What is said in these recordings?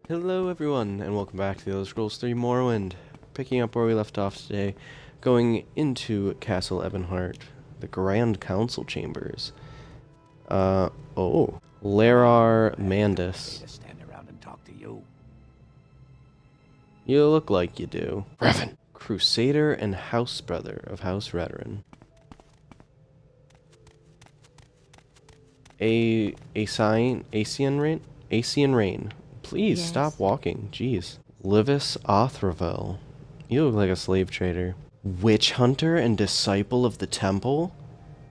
Hello everyone, and welcome back to the Elder Scrolls 3 Morrowind. Picking up where we left off today, going into Castle Ebonheart, the Grand Council Chambers. Larar Mandus. To stand around and talk to you. You look like you do. Revan, Crusader and House Brother of House Revan. Asian Rain. Please Yes. stop walking. Jeez. Livis Othravel. You look like a slave trader. Witch hunter and disciple of the temple?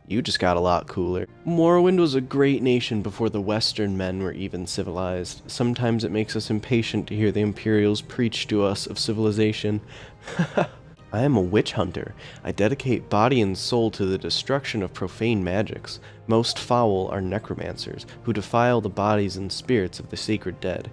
You just got a lot cooler. Morrowind was a great nation before the Western men were even civilized. Sometimes it makes us impatient to hear the Imperials preach to us of civilization. I am a witch hunter. I dedicate body and soul to the destruction of profane magics. Most foul are necromancers, who defile the bodies and spirits of the sacred dead.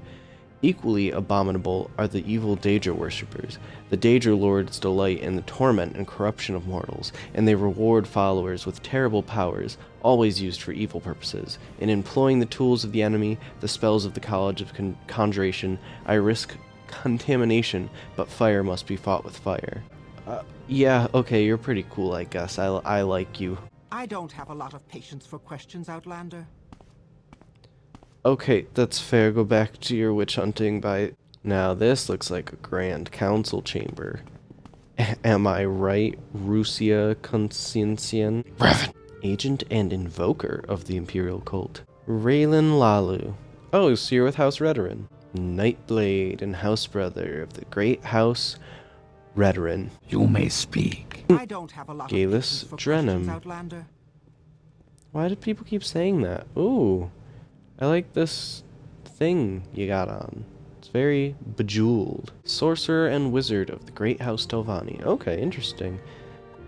Equally abominable are the evil Daedra worshippers. The Daedra lords delight in the torment and corruption of mortals, and they reward followers with terrible powers, always used for evil purposes. In employing the tools of the enemy, the spells of the College of Conjuration, I risk contamination, but fire must be fought with fire. Yeah, okay, you're pretty cool, I guess. I like you. I don't have a lot of patience for questions, Outlander. Okay, that's fair. Go back to your witch hunting by... Now, this looks like a grand council chamber. Am I right, Rusia Consciencian? Revan, agent and invoker of the Imperial cult. Raylan Lalu. Oh, so you're with House Redoran. Nightblade and House Brother of the Great House Redoran. You may speak. I don't have a lot of Galus patience for Drenham. questions, Outlander. Why do people keep saying that? Ooh, I like this thing you got on. It's very bejeweled. Sorcerer and Wizard of the Great House Telvanni. Okay, interesting.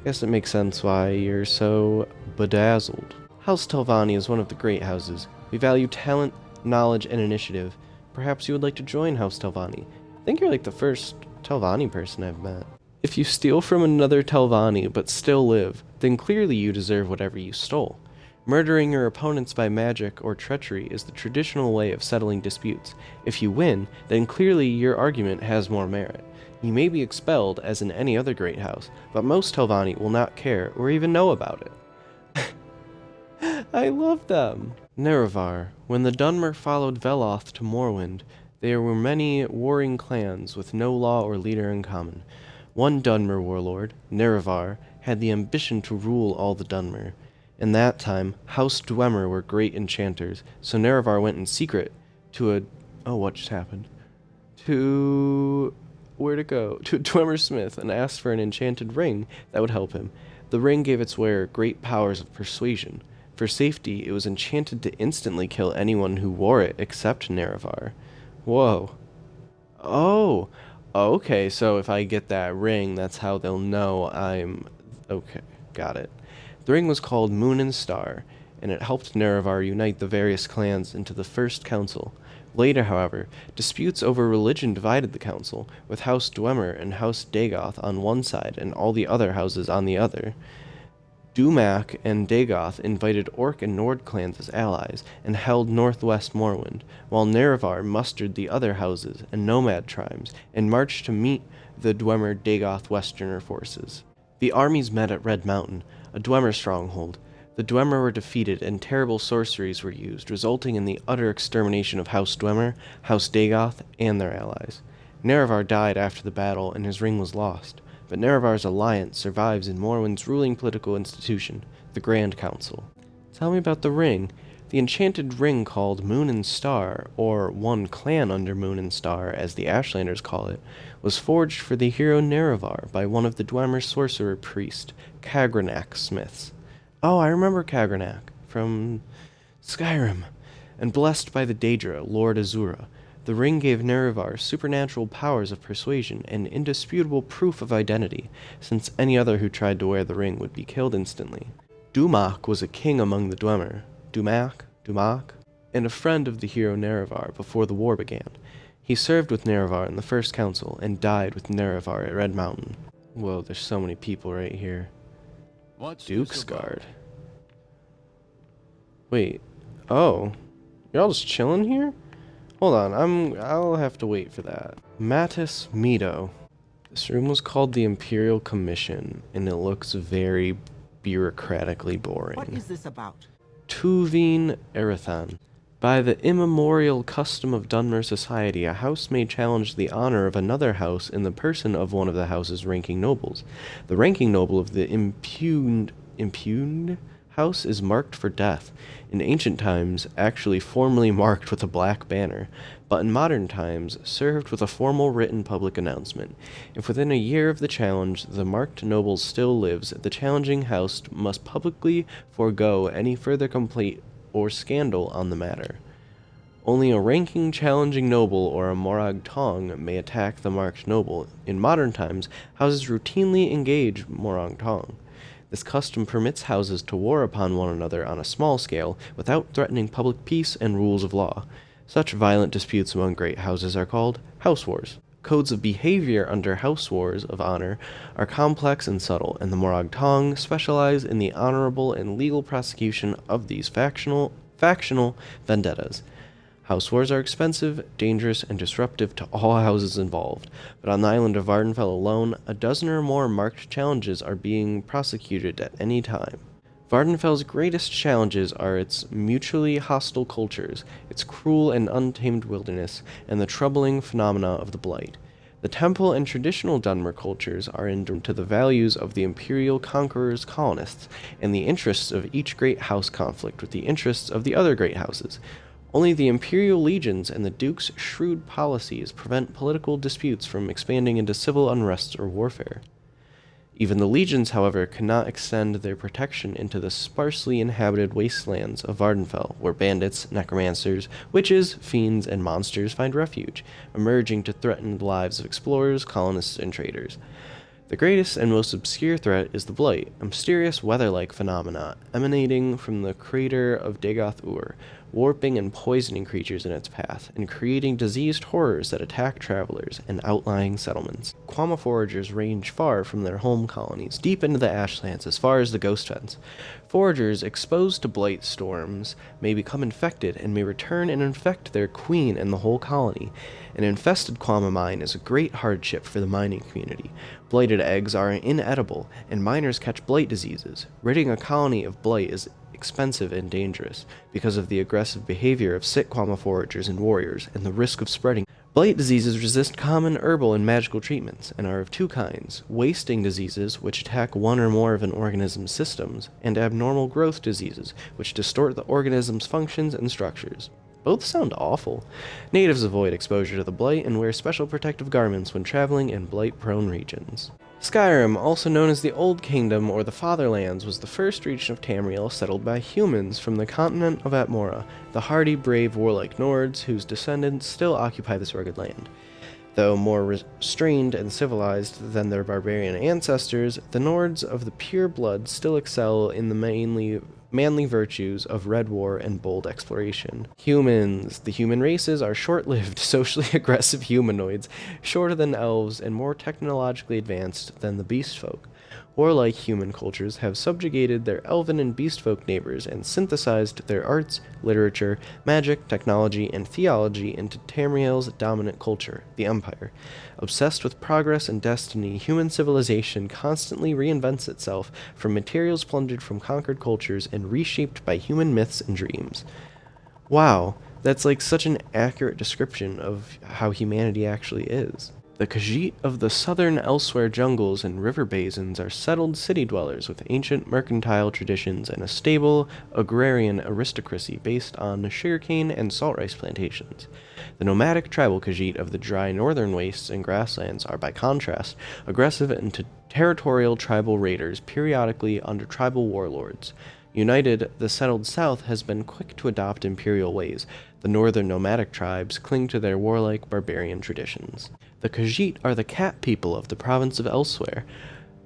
Guess it makes sense why you're so bedazzled. House Telvanni is one of the great houses. We value talent, knowledge, and initiative. Perhaps you would like to join House Telvanni. I think you're like the first Telvanni person I've met. If you steal from another Telvanni but still live, then clearly you deserve whatever you stole. Murdering your opponents by magic or treachery is the traditional way of settling disputes. If you win, then clearly your argument has more merit. You may be expelled, as in any other great house, but most Telvanni will not care or even know about it. I love them! Nerevar. When the Dunmer followed Veloth to Morrowind, there were many warring clans with no law or leader in common. One Dunmer warlord, Nerevar, had the ambition to rule all the Dunmer. In that time, House Dwemer were great enchanters, so Nerevar went in secret to what just happened? Where'd it go? To Dwemer Smith and asked for an enchanted ring that would help him. The ring gave its wearer great powers of persuasion. For safety, it was enchanted to instantly kill anyone who wore it except Nerevar. Whoa. Oh, okay, so if I get that ring, that's how they'll know I'm... Okay, got it. The ring was called Moon and Star, and it helped Nerevar unite the various clans into the first council. Later, however, disputes over religion divided the council, with House Dwemer and House Dagoth on one side and all the other houses on the other. Dumak and Dagoth invited Orc and Nord clans as allies and held northwest Morrowind, while Nerevar mustered the other houses and nomad tribes and marched to meet the Dwemer-Dagoth Westerner forces. The armies met at Red Mountain, a Dwemer stronghold. The Dwemer were defeated and terrible sorceries were used, resulting in the utter extermination of House Dwemer, House Dagoth, and their allies. Nerevar died after the battle and his ring was lost, but Nerevar's alliance survives in Morrowind's ruling political institution, the Grand Council. Tell me about the ring. The enchanted ring called Moon and Star, or One Clan under Moon and Star, as the Ashlanders call it, was forged for the hero Nerevar by one of the Dwemer sorcerer priest, Kagranak Smiths. Oh, I remember Kagranak, from Skyrim, and blessed by the Daedra, Lord Azura. The ring gave Nerevar supernatural powers of persuasion and indisputable proof of identity, since any other who tried to wear the ring would be killed instantly. Dumak was a king among the Dwemer. Dumak, and a friend of the hero Nerevar before the war began. He served with Nerevar in the First Council and died with Nerevar at Red Mountain. Whoa, there's so many people right here. Duke's Guard. Wait, oh, you're all just chilling here? Hold on, I'll have to wait for that. Mattis Meadow. This room was called the Imperial Commission, and it looks very bureaucratically boring. What is this about? Tuveen Erethan. By the immemorial custom of Dunmer society, a house may challenge the honor of another house in the person of one of the house's ranking nobles. The ranking noble of the impugned house is marked for death. In ancient times, actually formally marked with a black banner, but in modern times, served with a formal written public announcement. If within a year of the challenge, the marked noble still lives, the challenging house must publicly forego any further complaint or scandal on the matter. Only a ranking challenging noble or a Morag Tong may attack the marked noble. In modern times, houses routinely engage Morag Tong. This custom permits houses to war upon one another on a small scale without threatening public peace and rules of law. Such violent disputes among great houses are called house wars. Codes of behavior under house wars of honor are complex and subtle, and the Morag Tong specialize in the honorable and legal prosecution of these factional vendettas. House wars are expensive, dangerous, and disruptive to all houses involved, but on the island of Vardenfell alone, a dozen or more marked challenges are being prosecuted at any time. Vardenfell's greatest challenges are its mutually hostile cultures, its cruel and untamed wilderness, and the troubling phenomena of the Blight. The temple and traditional Dunmer cultures are indifferent to the values of the imperial conqueror's colonists, and the interests of each great house conflict with the interests of the other great houses. Only the imperial legions and the duke's shrewd policies prevent political disputes from expanding into civil unrest or warfare. Even the legions, however, cannot extend their protection into the sparsely inhabited wastelands of Vardenfell, where bandits, necromancers, witches, fiends, and monsters find refuge, emerging to threaten the lives of explorers, colonists, and traders. The greatest and most obscure threat is the Blight, a mysterious weather-like phenomena emanating from the crater of Dagoth-Ur, warping and poisoning creatures in its path, and creating diseased horrors that attack travelers and outlying settlements. Quama foragers range far from their home colonies, deep into the ashlands as far as the Ghost Fence. Foragers exposed to blight storms may become infected and may return and infect their queen and the whole colony. An infested Quama mine is a great hardship for the mining community. Blighted eggs are inedible, and miners catch blight diseases. Ridding a colony of blight is expensive and dangerous because of the aggressive behavior of sick Quama foragers and warriors and the risk of spreading. Blight diseases resist common herbal and magical treatments and are of two kinds: wasting diseases, which attack one or more of an organism's systems, and abnormal growth diseases, which distort the organism's functions and structures. Both sound awful. Natives avoid exposure to the blight and wear special protective garments when traveling in blight-prone regions. Skyrim, also known as the Old Kingdom or the Fatherlands, was the first region of Tamriel settled by humans from the continent of Atmora, the hardy, brave, warlike Nords whose descendants still occupy this rugged land. Though more restrained and civilized than their barbarian ancestors, the Nords of the pure blood still excel in the manly virtues of red war and bold exploration. Humans. The human races are short-lived, socially aggressive humanoids, shorter than elves and more technologically advanced than the beast folk. Warlike human cultures have subjugated their elven and beast folk neighbors and synthesized their arts, literature, magic, technology, and theology into Tamriel's dominant culture, the Empire. Obsessed with progress and destiny, human civilization constantly reinvents itself from materials plundered from conquered cultures and reshaped by human myths and dreams. Wow, that's like such an accurate description of how humanity actually is. The Khajiit of the southern Elsewhere jungles and river basins are settled city dwellers with ancient mercantile traditions and a stable agrarian aristocracy based on sugarcane and salt rice plantations. The nomadic tribal Khajiit of the dry northern wastes and grasslands are, by contrast, aggressive and territorial tribal raiders periodically under tribal warlords. United, the settled south has been quick to adopt imperial ways. The northern nomadic tribes cling to their warlike barbarian traditions. The Khajiit are the cat people of the province of Elsewhere.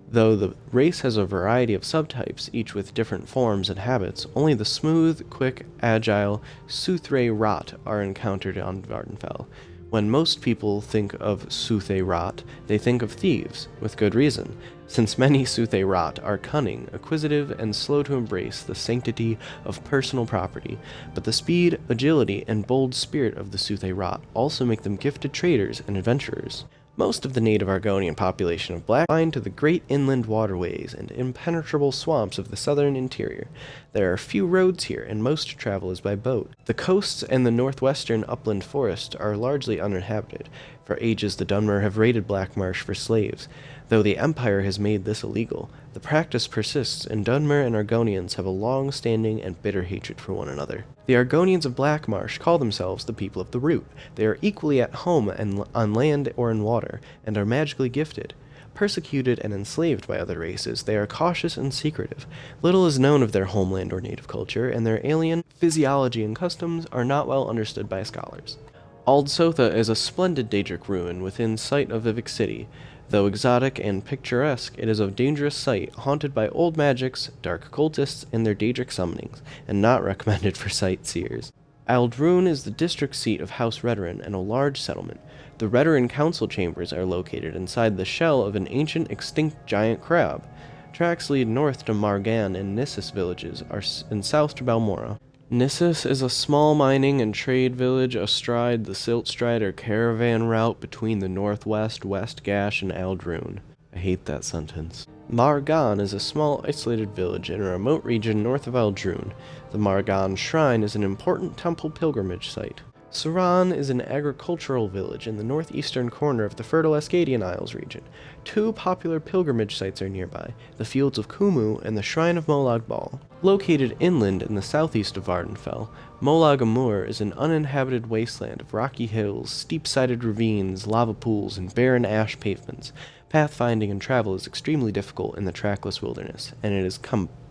Though the race has a variety of subtypes, each with different forms and habits, only the smooth, quick, agile Suthre Rot are encountered on Vardenfell. When most people think of Suthe Rot, they think of thieves, with good reason, since many Suthe Rot are cunning, acquisitive, and slow to embrace the sanctity of personal property, but the speed, agility, and bold spirit of the Suthe Rot also make them gifted traders and adventurers. Most of the native Argonian population of Black confined to the great inland waterways and impenetrable swamps of the southern interior. There are few roads here, and most travel is by boat. The coasts and the northwestern upland forests are largely uninhabited. For ages the Dunmer have raided Black Marsh for slaves. Though the Empire has made this illegal, the practice persists, and Dunmer and Argonians have a long-standing and bitter hatred for one another. The Argonians of Black Marsh call themselves the people of the Root. They are equally at home on land or in water, and are magically gifted. Persecuted and enslaved by other races, they are cautious and secretive. Little is known of their homeland or native culture, and their alien physiology and customs are not well understood by scholars. Ald Sotha is a splendid Daedric ruin within sight of Vivec City. Though exotic and picturesque, it is a dangerous site, haunted by old magics, dark cultists, and their Daedric summonings, and not recommended for sightseers. Aldrune is the district seat of House Redoran and a large settlement. The Redoran council chambers are located inside the shell of an ancient extinct giant crab. Tracks lead north to Margan and Nissus villages and south to Balmora. Nissus is a small mining and trade village astride the Siltstrider caravan route between the northwest, West Gash, and Aldrune. I hate that sentence. Margan is a small isolated village in a remote region north of Aldrune. The Margan Shrine is an important temple pilgrimage site. Suran is an agricultural village in the northeastern corner of the fertile Ascadian Isles region. Two popular pilgrimage sites are nearby, the Fields of Kumu and the Shrine of Molag Bal. Located inland in the southeast of Vardenfell, Molag Amur is an uninhabited wasteland of rocky hills, steep-sided ravines, lava pools, and barren ash pavements. Pathfinding and travel is extremely difficult in the trackless wilderness, and it is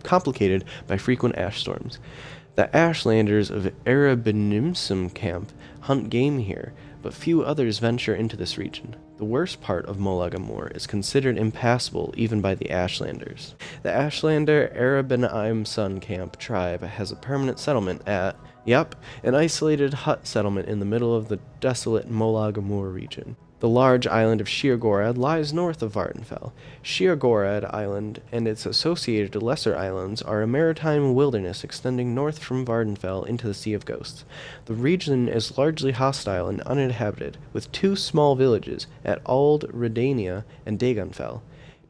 complicated by frequent ash storms. The Ashlanders of Erebinimsum camp hunt game here, but few others venture into this region. The worst part of Molag Amur is considered impassable even by the Ashlanders. The Ashlander Erebinimsun camp tribe has a permanent settlement at, an isolated hut settlement in the middle of the desolate Molag Amur region. The large island of Sheergorad lies north of Vardenfell. Sheergorad Island and its associated lesser islands are a maritime wilderness extending north from Vardenfell into the Sea of Ghosts. The region is largely hostile and uninhabited, with two small villages at Ald Redania and Dagonfell.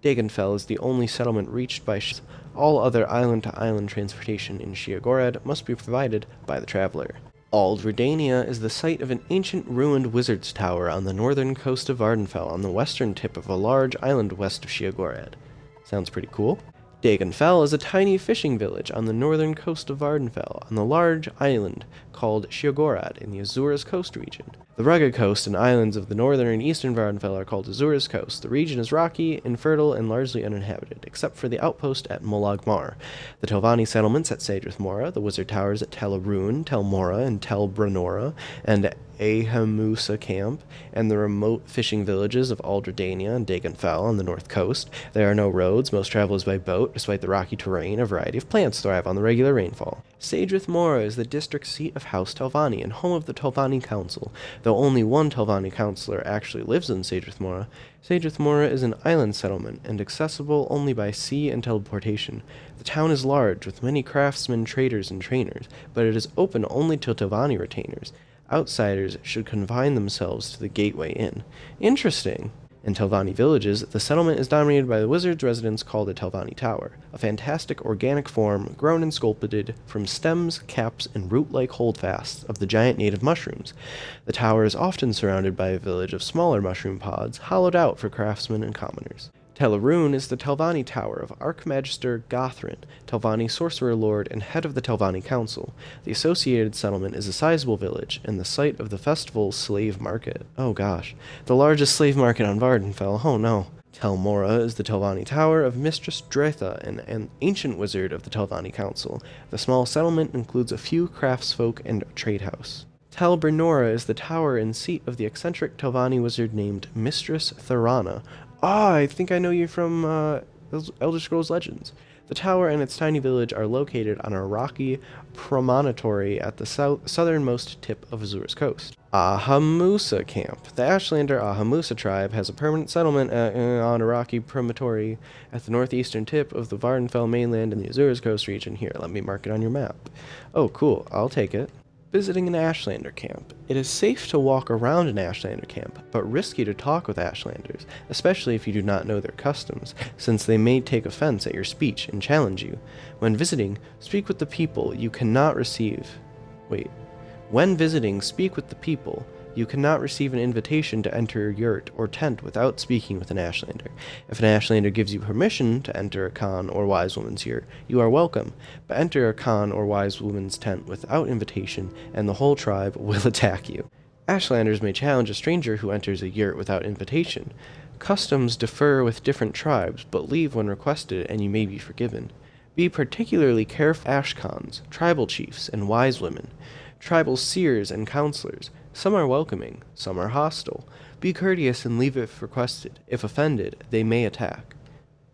Dagonfell is the only settlement reached by ships. All other island-to-island transportation in Sheergorad must be provided by the traveler. Ald Redania is the site of an ancient ruined wizard's tower on the northern coast of Vardenfell on the western tip of a large island west of Sheergorad. Sounds pretty cool. Dagonfell is a tiny fishing village on the northern coast of Vardenfell on the large island called Sheergorad in the Azura's Coast region. The rugged coast and islands of the northern and eastern Vardenfell are called Azura's Coast. The region is rocky, infertile, and largely uninhabited, except for the outpost at Molag Mar, the Telvanni settlements at Sadrith Mora, the wizard towers at Tel Arun, Tel Mora, and Tel Branora, and Ahamusa Camp, and the remote fishing villages of Aldredania and Dagonfell on the north coast. There are no roads, most travel is by boat. Despite the rocky terrain, a variety of plants thrive on the regular rainfall. Sadrith Mora is the district seat of House Telvanni and home of the Telvanni Council. Though only one Telvanni councillor actually lives in Sadrith Mora is an island settlement and accessible only by sea and teleportation. The town is large, with many craftsmen, traders, and trainers, but it is open only to Telvanni retainers. Outsiders should confine themselves to the Gateway Inn. Interesting! In Telvanni villages, the settlement is dominated by the wizard's residence called the Telvanni Tower, a fantastic organic form grown and sculpted from stems, caps, and root-like holdfasts of the giant native mushrooms. The tower is often surrounded by a village of smaller mushroom pods, hollowed out for craftsmen and commoners. Tel Arun is the Telvanni Tower of Archmagister Gothrin, Telvanni Sorcerer Lord and head of the Telvanni Council. The associated settlement is a sizable village and the site of the festival's slave market. Oh gosh, the largest slave market on Vardenfell, oh no. Tel Mora is the Telvanni Tower of Mistress Dretha, an ancient wizard of the Telvanni Council. The small settlement includes a few craftsfolk and a trade house. Tel Brenora is the tower and seat of the eccentric Telvanni wizard named Mistress Tharana. I think I know you from Elder Scrolls Legends. The tower and its tiny village are located on a rocky promontory at the southernmost tip of Azura's coast. Ahamusa Camp. The Ashlander Ahamusa tribe has a permanent settlement on a rocky promontory at the northeastern tip of the Vardenfell mainland in the Azura's coast region. Here, let me mark it on your map. Oh, cool. I'll take it. Visiting an Ashlander camp. It is safe to walk around an Ashlander camp, but risky to talk with Ashlanders, especially if you do not know their customs, since they may take offense at your speech and challenge you. When visiting, speak with the people you cannot receive. When visiting, speak with the people. You cannot receive an invitation to enter a yurt or tent without speaking with an Ashlander. If an Ashlander gives you permission to enter a Khan or Wise Woman's yurt, you are welcome, but enter a Khan or Wise Woman's tent without invitation, and the whole tribe will attack you. Ashlanders may challenge a stranger who enters a yurt without invitation. Customs differ with different tribes, but leave when requested and you may be forgiven. Be particularly careful of Ashkhans, tribal chiefs, and wise women, tribal seers and counselors. Some are welcoming, some are hostile. Be courteous and leave if requested. If offended, they may attack.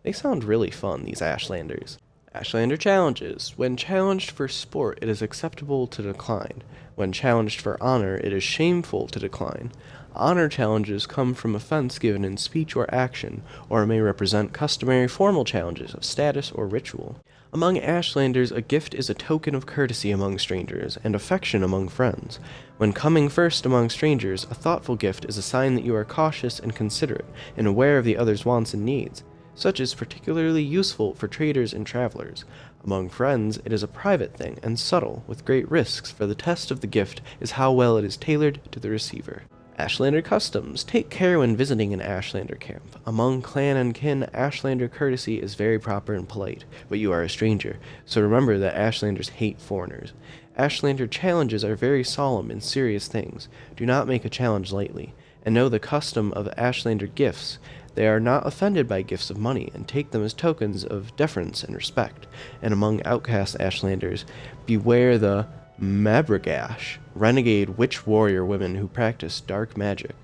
They sound really fun, these Ashlanders. Ashlander challenges. When challenged for sport, it is acceptable to decline. When challenged for honor, it is shameful to decline. Honor challenges come from offense given in speech or action, or may represent customary formal challenges of status or ritual. Among Ashlanders, a gift is a token of courtesy among strangers, and affection among friends. When coming first among strangers, a thoughtful gift is a sign that you are cautious and considerate, and aware of the other's wants and needs. Such is particularly useful for traders and travelers. Among friends, it is a private thing, and subtle, with great risks, for the test of the gift is how well it is tailored to the receiver. Ashlander customs. Take care when visiting an Ashlander camp. Among clan and kin, Ashlander courtesy is very proper and polite, but you are a stranger, so remember that Ashlanders hate foreigners. Ashlander challenges are very solemn and serious things. Do not make a challenge lightly, and know the custom of Ashlander gifts. They are not offended by gifts of money, and take them as tokens of deference and respect. And among outcast Ashlanders, beware the Mabragash, renegade witch warrior women who practice dark magic.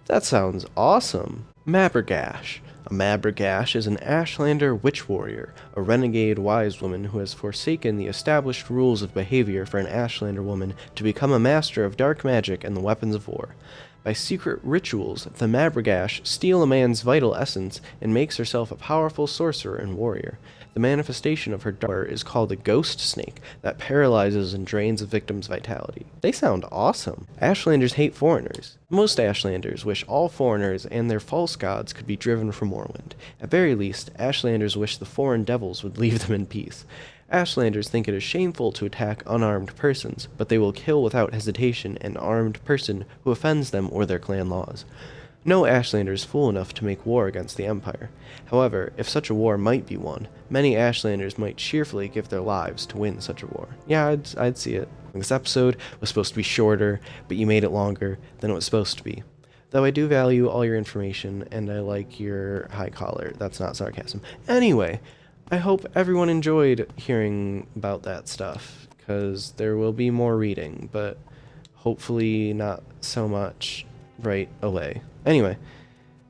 That sounds awesome. Mabragash. A Mabragash is an Ashlander witch warrior, a renegade wise woman who has forsaken the established rules of behavior for an Ashlander woman to become a master of dark magic and the weapons of war. By secret rituals, the Mabragash steal a man's vital essence and makes herself a powerful sorcerer and warrior. The manifestation of her power is called a ghost snake that paralyzes and drains a victim's vitality. They sound awesome. Ashlanders hate foreigners. Most Ashlanders wish all foreigners and their false gods could be driven from Morrowind. At very least, Ashlanders wish the foreign devils would leave them in peace. Ashlanders think it is shameful to attack unarmed persons, but they will kill without hesitation an armed person who offends them or their clan laws. No Ashlander is fool enough to make war against the Empire. However, if such a war might be won, many Ashlanders might cheerfully give their lives to win such a war. Yeah, I'd see it. This episode was supposed to be shorter, but you made it longer than it was supposed to be. Though I do value all your information, and I like your high collar. That's not sarcasm. Anyway, I hope everyone enjoyed hearing about that stuff, because there will be more reading, but hopefully not so much right away. Anyway,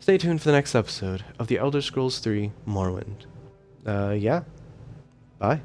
stay tuned for the next episode of The Elder Scrolls 3 Morrowind. Yeah. Bye.